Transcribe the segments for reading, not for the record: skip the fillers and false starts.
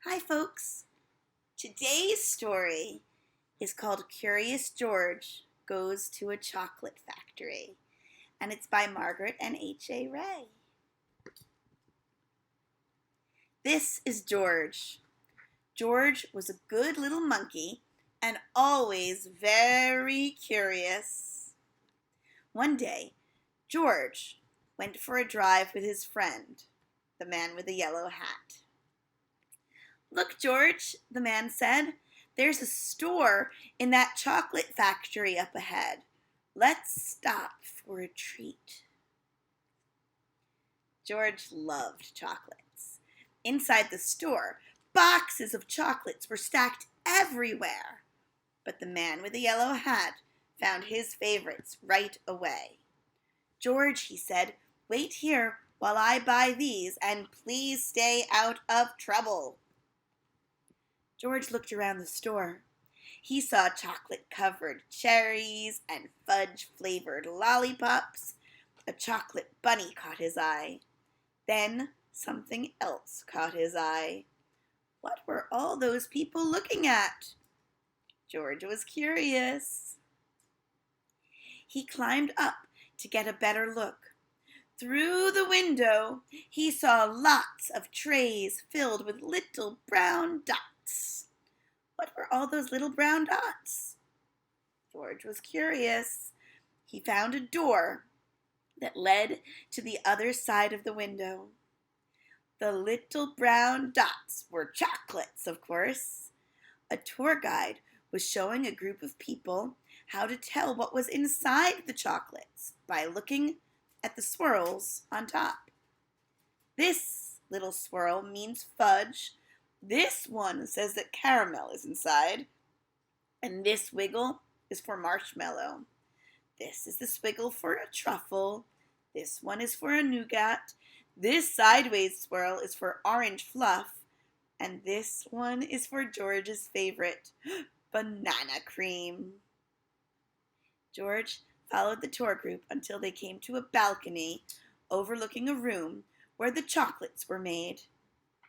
Hi, folks. Today's story is called Curious George Goes to a Chocolate Factory, and it's by Margret and HA Rey. This is George. George was a good little monkey and always very curious. One day, George went for a drive with his friend, the man with the yellow hat. "Look, George," the man said, "there's a store in that chocolate factory up ahead. Let's stop for a treat." George loved chocolates. Inside the store, boxes of chocolates were stacked everywhere. But the man with the yellow hat found his favorites right away. "George," he said, "wait here while I buy these, and please stay out of trouble." George looked around the store. He saw chocolate-covered cherries and fudge-flavored lollipops. A chocolate bunny caught his eye. Then something else caught his eye. What were all those people looking at? George was curious. He climbed up to get a better look. Through the window, he saw lots of trays filled with little brown dots. What were all those little brown dots? George was curious. He found a door that led to the other side of the window. The little brown dots were chocolates, of course. A tour guide was showing a group of people how to tell what was inside the chocolates by looking at the swirls on top. This little swirl means fudge. This one says that caramel is inside. And this wiggle is for marshmallow. This is the swiggle for a truffle. This one is for a nougat. This sideways swirl is for orange fluff. And this one is for George's favorite, banana cream. George followed the tour group until they came to a balcony overlooking a room where the chocolates were made.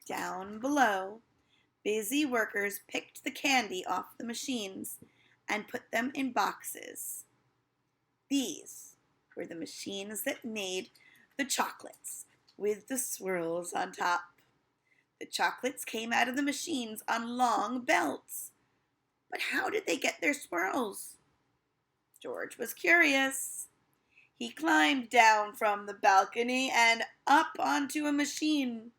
Down below, busy workers picked the candy off the machines and put them in boxes. These were the machines that made the chocolates with the swirls on top. The chocolates came out of the machines on long belts. But how did they get their swirls? George was curious. He climbed down from the balcony and up onto a machine.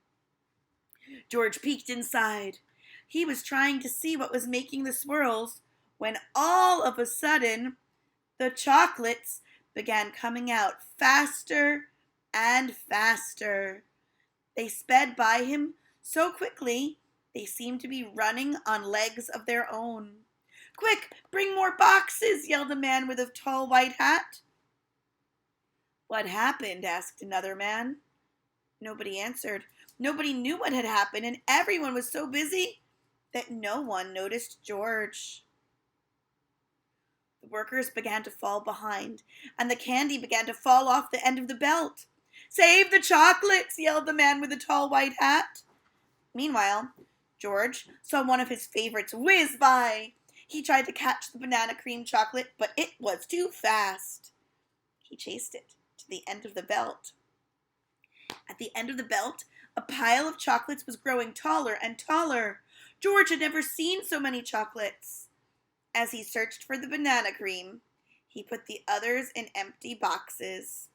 George peeked inside. He was trying to see what was making the swirls when all of a sudden the chocolates began coming out faster and faster. They sped by him so quickly they seemed to be running on legs of their own. "Quick, bring more boxes!" yelled a man with a tall white hat. "What happened?" asked another man. Nobody answered. Nobody knew what had happened, and everyone was so busy that no one noticed George. The workers began to fall behind, and the candy began to fall off the end of the belt. "Save the chocolates!" yelled the man with the tall white hat. Meanwhile, George saw one of his favorites whiz by. He tried to catch the banana cream chocolate, but it was too fast. He chased it to the end of the belt. At the end of the belt, a pile of chocolates was growing taller and taller. George had never seen so many chocolates. As he searched for the banana cream, he put the others in empty boxes.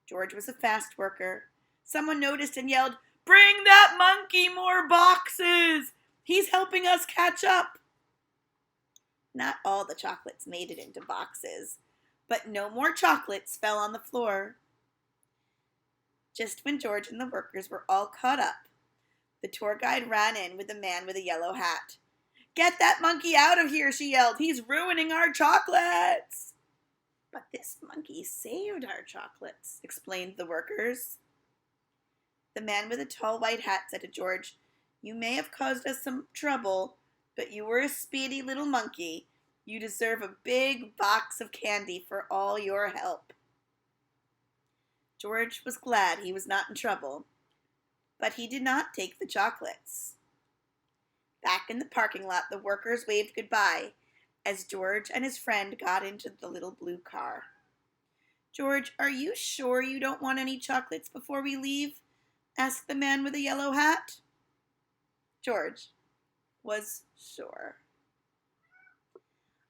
George was a fast worker. Someone noticed and yelled, "Bring that monkey more boxes! He's helping us catch up!" Not all the chocolates made it into boxes, but no more chocolates fell on the floor. Just when George and the workers were all caught up, the tour guide ran in with the man with a yellow hat. "Get that monkey out of here," she yelled. "He's ruining our chocolates." "But this monkey saved our chocolates," explained the workers. The man with the tall white hat said to George, "You may have caused us some trouble, but you were a speedy little monkey. You deserve a big box of candy for all your help." George was glad he was not in trouble, but he did not take the chocolates. Back in the parking lot, the workers waved goodbye as George and his friend got into the little blue car. "George, are you sure you don't want any chocolates before we leave?" asked the man with the yellow hat. George was sure.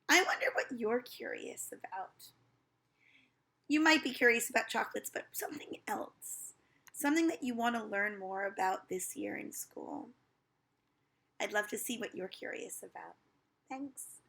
I wonder what you're curious about. You might be curious about chocolates, but something else. Something that you want to learn more about this year in school. I'd love to see what you're curious about. Thanks.